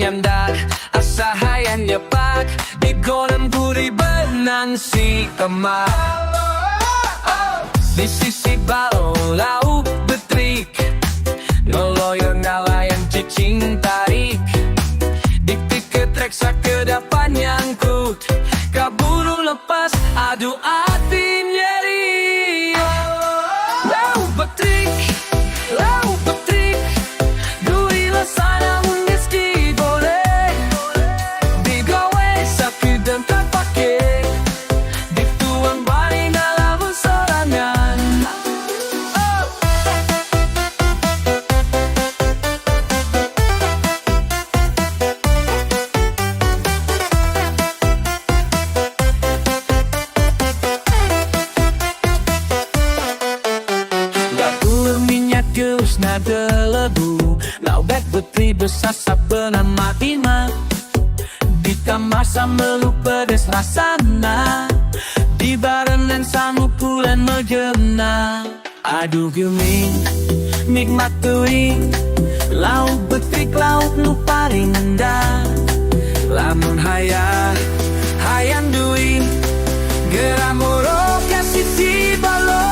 menyendak, asa hayang nyepak di golem puri benang si emak. Di sisi balo lauk betrik, noloyor ngalayan cicing tarik. Diktik ke trek ke depan nyangkut, kaburu lepas adu hati nyeri. Lauk betrik, lauk betrik, dui lesana meski boleh digawe sakit dan tak pakai, dituang bani dalam serangan. Geus nada lebu, lauk betri besasap bernama Ima. Ditambah sambal pedas rasana, dibarengan sangu pulen megena. Aduh geming, nikmat teuing, lauk betrik lauk nu paling endah. Lamun hayang duing, geramoro kasih tibalo.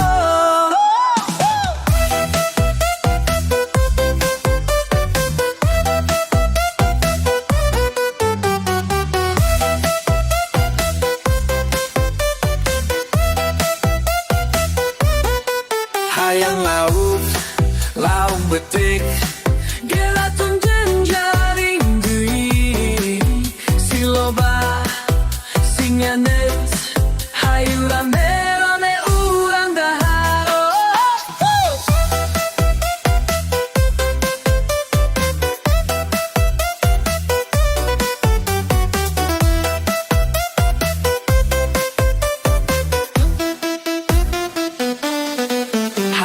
Hayang lauk betrik, gelatun jenjaring dui, si loba, si nyanet, hayu rame-rame urang dahar.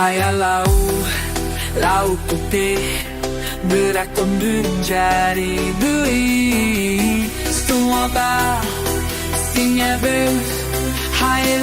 Hayang lauk putih, gerak tundun jari dui, semua bah, singnya ber, hayang